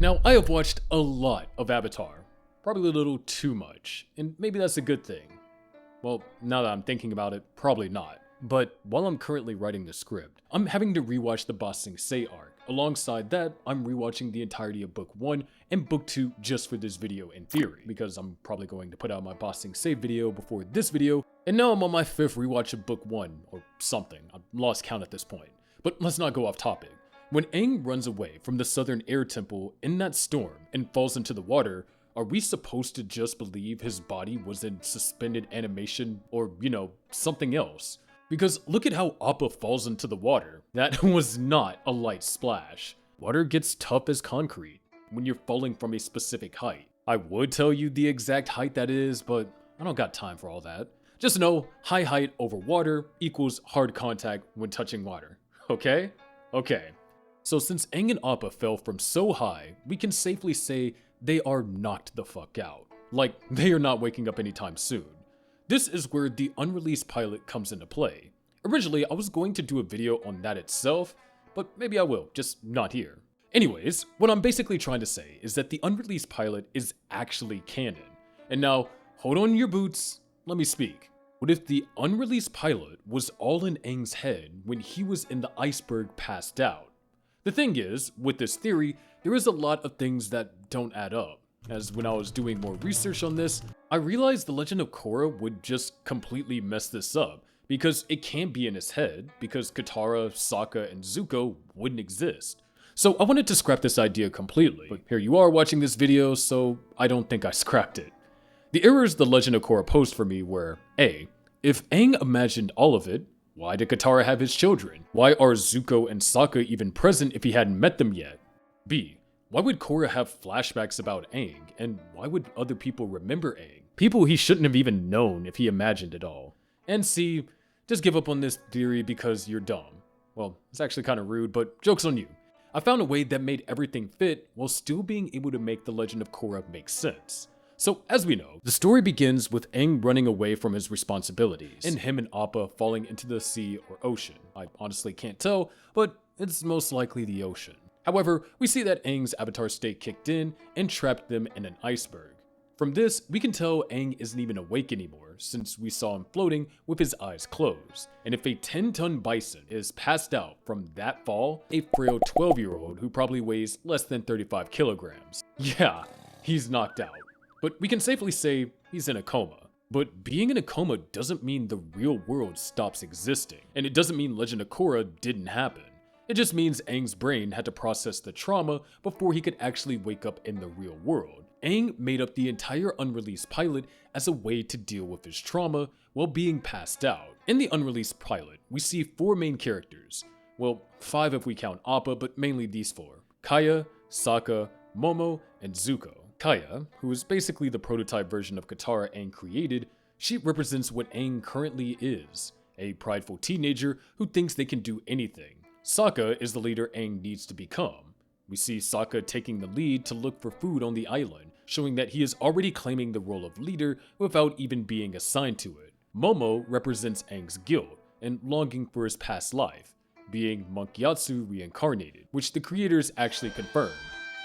Now, I have watched a lot of Avatar, probably a little too much, and maybe that's a good thing. Well, now that I'm thinking about it, probably not. But while I'm currently writing the script, I'm having to rewatch the Ba Sing Se arc. Alongside that, I'm rewatching the entirety of Book 1 and Book 2 just for this video in theory, because I'm probably going to put out my Ba Sing Se video before this video, and now I'm on my 5th rewatch of Book 1, or something. I've lost count at this point. But let's not go off topic. When Aang runs away from the Southern Air Temple in that storm and falls into the water, are we supposed to just believe his body was in suspended animation or, something else? Because look at how Appa falls into the water. That was not a light splash. Water gets tough as concrete when you're falling from a specific height. I would tell you the exact height that is, but I don't got time for all that. Just know high height over water equals hard contact when touching water. Okay? Okay. So since Aang and Appa fell from so high, we can safely say they are knocked the fuck out. Like, they are not waking up anytime soon. This is where the unreleased pilot comes into play. Originally, I was going to do a video on that itself, but maybe I will, just not here. Anyways, what I'm basically trying to say is that the unreleased pilot is actually canon. And now, hold on your boots, let me speak. What if the unreleased pilot was all in Aang's head when he was in the iceberg passed out? The thing is, with this theory, there is a lot of things that don't add up. As when I was doing more research on this, I realized the Legend of Korra would just completely mess this up, because it can't be in his head, because Katara, Sokka, and Zuko wouldn't exist. So I wanted to scrap this idea completely, but here you are watching this video, so I don't think I scrapped it. The errors the Legend of Korra posed for me were, A. If Aang imagined all of it, why did Katara have his children? Why are Zuko and Sokka even present if he hadn't met them yet? B. Why would Korra have flashbacks about Aang, and why would other people remember Aang? People he shouldn't have even known if he imagined it all. And C. Just give up on this theory because you're dumb. Well, it's actually kind of rude, but joke's on you. I found a way that made everything fit while still being able to make the Legend of Korra make sense. So, as we know, the story begins with Aang running away from his responsibilities, and him and Appa falling into the sea or ocean. I honestly can't tell, but it's most likely the ocean. However, we see that Aang's avatar state kicked in and trapped them in an iceberg. From this, we can tell Aang isn't even awake anymore, since we saw him floating with his eyes closed. And if a 10-ton bison is passed out from that fall, a frail 12-year-old who probably weighs less than 35 kilograms. Yeah, he's knocked out. But we can safely say he's in a coma. But being in a coma doesn't mean the real world stops existing, and it doesn't mean Legend of Korra didn't happen. It just means Aang's brain had to process the trauma before he could actually wake up in the real world. Aang made up the entire unreleased pilot as a way to deal with his trauma while being passed out. In the unreleased pilot, we see 4 main characters. Well, 5 if we count Appa, but mainly these 4. Kaya, Sokka, Momo, and Zuko. Kaya, who is basically the prototype version of Katara Aang created, she represents what Aang currently is, a prideful teenager who thinks they can do anything. Sokka is the leader Aang needs to become. We see Sokka taking the lead to look for food on the island, showing that he is already claiming the role of leader without even being assigned to it. Momo represents Aang's guilt and longing for his past life, being Monk Gyatso reincarnated, which the creators actually confirmed.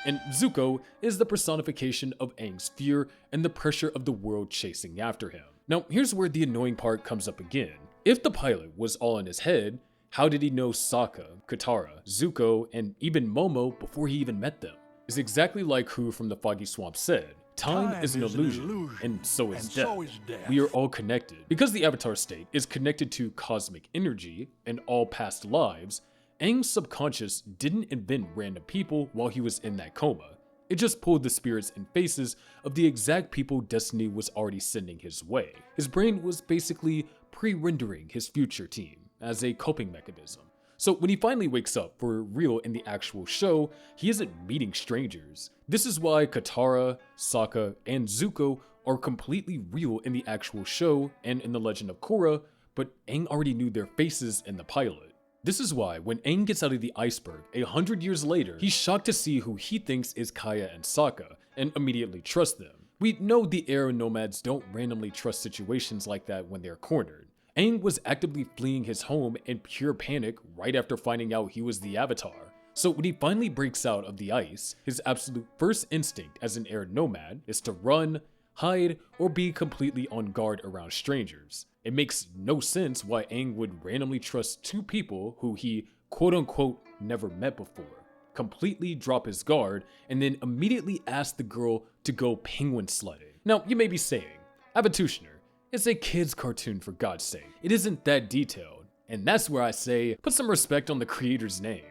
And Zuko is the personification of Aang's fear and the pressure of the world chasing after him. Now, here's where the annoying part comes up again. If the pilot was all in his head, how did he know Sokka, Katara, Zuko, and even Momo before he even met them? It's exactly like who from the Foggy Swamp said, Time is an illusion, and so is death. We are all connected. Because the avatar state is connected to cosmic energy and all past lives, Aang's subconscious didn't invent random people while he was in that coma. It just pulled the spirits and faces of the exact people destiny was already sending his way. His brain was basically pre-rendering his future team as a coping mechanism. So when he finally wakes up for real in the actual show, he isn't meeting strangers. This is why Katara, Sokka, and Zuko are completely real in the actual show and in the Legend of Korra, but Aang already knew their faces in the pilot. This is why when Aang gets out of the iceberg 100 years later, he's shocked to see who he thinks is Kaya and Sokka, and immediately trusts them. We know the air nomads don't randomly trust situations like that when they're cornered. Aang was actively fleeing his home in pure panic right after finding out he was the Avatar. So when he finally breaks out of the ice, his absolute first instinct as an air nomad is to run, hide, or be completely on guard around strangers. It makes no sense why Aang would randomly trust two people who he quote-unquote never met before, completely drop his guard, and then immediately ask the girl to go penguin sledding. Now, you may be saying, Abitushner, it's a kid's cartoon for God's sake. It isn't that detailed. And that's where I say, put some respect on the creator's name.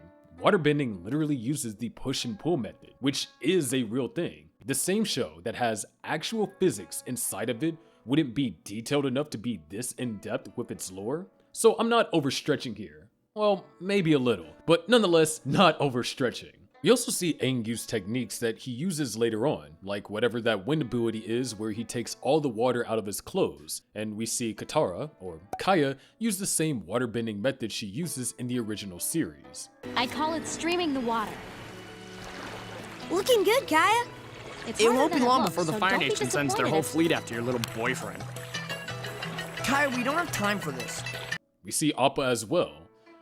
Waterbending literally uses the push and pull method, which is a real thing. The same show that has actual physics inside of it wouldn't be detailed enough to be this in-depth with its lore. So I'm not overstretching here. Well, maybe a little, but nonetheless, not overstretching. We also see Aang use techniques that he uses later on, like whatever that wind ability is where he takes all the water out of his clothes, and we see Katara, or Kaya, use the same waterbending method she uses in the original series. I call it streaming the water. Looking good, Kaya. It won't be long looks, before the so Fire don't be Nation sends their whole disappointed. fleet after your little boyfriend. Kaya, we don't have time for this. We see Appa as well.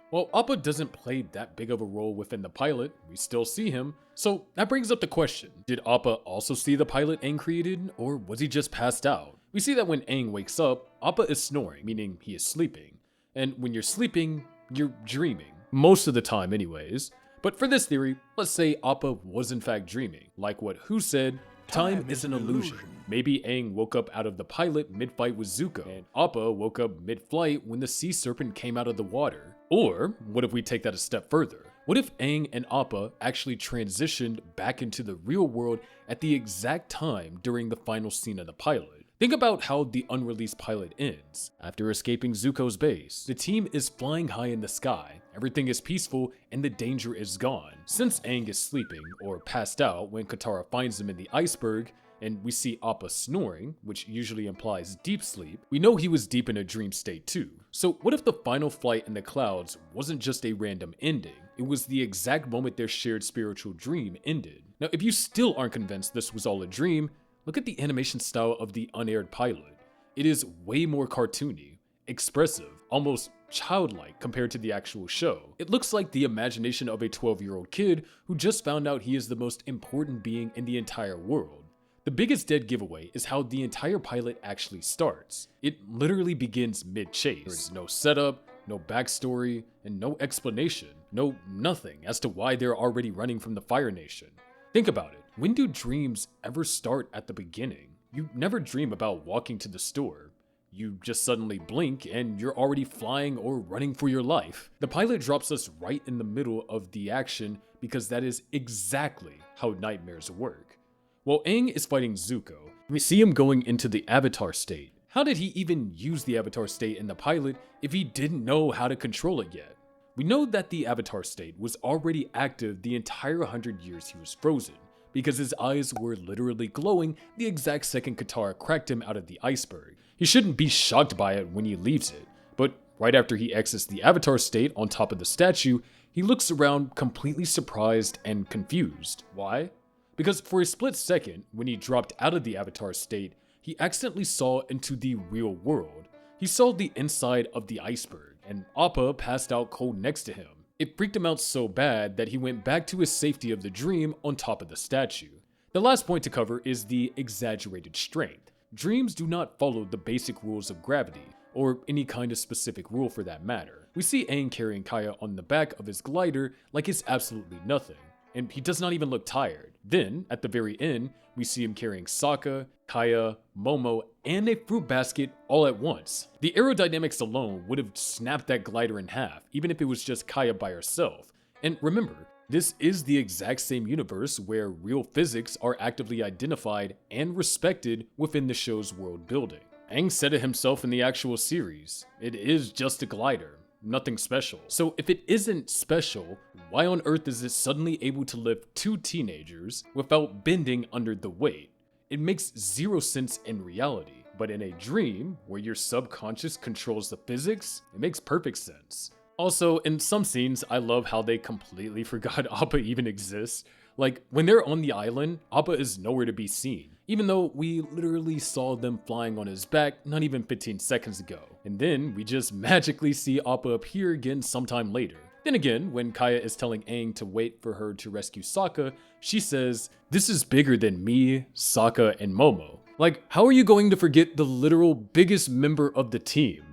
While Appa doesn't play that big of a role within the pilot, we still see him. So that brings up the question, did Appa also see the pilot Aang created, or was he just passed out? We see that when Aang wakes up, Appa is snoring, meaning he is sleeping. And when you're sleeping, you're dreaming. Most of the time anyways. But for this theory, let's say Appa was in fact dreaming. Like what Who said, time is an illusion. Maybe Aang woke up out of the pilot mid-fight with Zuko, and Appa woke up mid-flight when the sea serpent came out of the water. Or, what if we take that a step further? What if Aang and Appa actually transitioned back into the real world at the exact time during the final scene of the pilot? Think about how the unreleased pilot ends. After escaping Zuko's base, the team is flying high in the sky, everything is peaceful, and the danger is gone. Since Aang is sleeping, or passed out when Katara finds him in the iceberg, and we see Appa snoring, which usually implies deep sleep, we know he was deep in a dream state too. So what if the final flight in the clouds wasn't just a random ending? It was the exact moment their shared spiritual dream ended. Now, if you still aren't convinced this was all a dream, look at the animation style of the unaired pilot. It is way more cartoony, expressive, almost childlike compared to the actual show. It looks like the imagination of a 12-year-old kid who just found out he is the most important being in the entire world. The biggest dead giveaway is how the entire pilot actually starts. It literally begins mid-chase. There's no setup, no backstory, and no explanation. No nothing as to why they're already running from the Fire Nation. Think about it. When do dreams ever start at the beginning? You never dream about walking to the store. You just suddenly blink and you're already flying or running for your life. The pilot drops us right in the middle of the action because that is exactly how nightmares work. While Aang is fighting Zuko, we see him going into the Avatar state. How did he even use the Avatar state in the pilot if he didn't know how to control it yet? We know that the Avatar state was already active the entire 100 years he was frozen, because his eyes were literally glowing the exact second Katara cracked him out of the iceberg. He shouldn't be shocked by it when he leaves it, but right after he exits the Avatar state on top of the statue, he looks around completely surprised and confused. Why? Because for a split second, when he dropped out of the Avatar state, he accidentally saw into the real world. He saw the inside of the iceberg, and Appa passed out cold next to him. It freaked him out so bad that he went back to his safety of the dream on top of the statue. The last point to cover is the exaggerated strength. Dreams do not follow the basic rules of gravity, or any kind of specific rule for that matter. We see Aang carrying Kaya on the back of his glider like it's absolutely nothing, and he does not even look tired. Then, at the very end, we see him carrying Sokka, Kaya, Momo, and a fruit basket all at once. The aerodynamics alone would have snapped that glider in half, even if it was just Kaya by herself. And remember, this is the exact same universe where real physics are actively identified and respected within the show's world building. Aang said it himself in the actual series. It is just a glider. Nothing special. So if it isn't special, why on earth is it suddenly able to lift two teenagers without bending under the weight? It makes zero sense in reality, but in a dream, where your subconscious controls the physics, it makes perfect sense. Also, in some scenes, I love how they completely forgot Appa even exists. Like, when they're on the island, Appa is nowhere to be seen, even though we literally saw them flying on his back not even 15 seconds ago. And then we just magically see Appa appear again sometime later. Then again, when Kaya is telling Aang to wait for her to rescue Sokka, she says, "This is bigger than me, Sokka, and Momo." Like, how are you going to forget the literal biggest member of the team?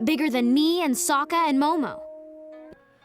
Bigger than me and Sokka and Momo.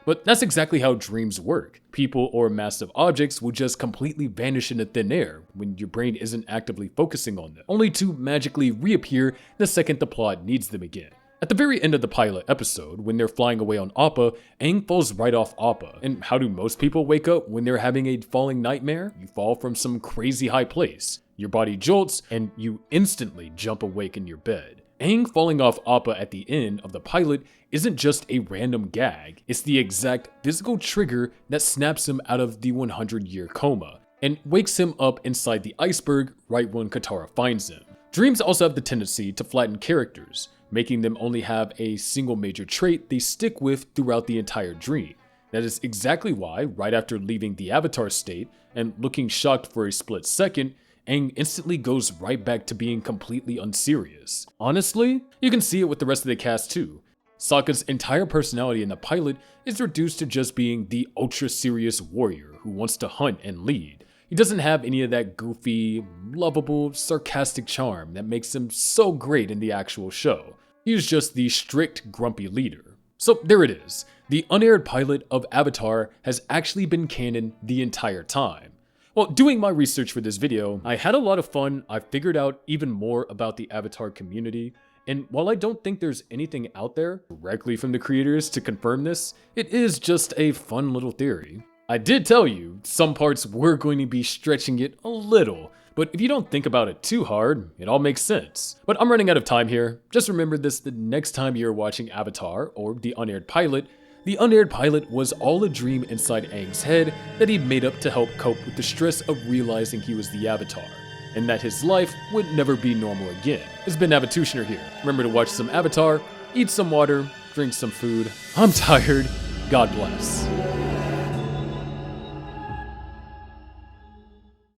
But that's exactly how dreams work. People or massive objects will just completely vanish into thin air when your brain isn't actively focusing on them, only to magically reappear the second the plot needs them again. At the very end of the pilot episode, when they're flying away on Appa, Aang falls right off Appa. And how do most people wake up when they're having a falling nightmare? You fall from some crazy high place. Your body jolts, and you instantly jump awake in your bed. Aang falling off Appa at the end of the pilot isn't just a random gag, it's the exact physical trigger that snaps him out of the 100-year coma, and wakes him up inside the iceberg right when Katara finds him. Dreams also have the tendency to flatten characters, making them only have a single major trait they stick with throughout the entire dream. That is exactly why, right after leaving the Avatar state and looking shocked for a split second, Aang instantly goes right back to being completely unserious. Honestly, you can see it with the rest of the cast too. Sokka's entire personality in the pilot is reduced to just being the ultra-serious warrior who wants to hunt and lead. He doesn't have any of that goofy, lovable, sarcastic charm that makes him so great in the actual show. He's just the strict, grumpy leader. So there it is. The unaired pilot of Avatar has actually been canon the entire time. Well, doing my research for this video, I had a lot of fun. I figured out even more about the Avatar community. And while I don't think there's anything out there directly from the creators to confirm this, it is just a fun little theory. I did tell you, some parts were going to be stretching it a little, but if you don't think about it too hard, it all makes sense. But I'm running out of time here. Just remember this the next time you're watching Avatar or the unaired pilot. The unaired pilot was all a dream inside Aang's head that he'd made up to help cope with the stress of realizing he was the Avatar, and that his life would never be normal again. It's been Avatutioner here. Remember to watch some Avatar, eat some water, drink some food. I'm tired. God bless.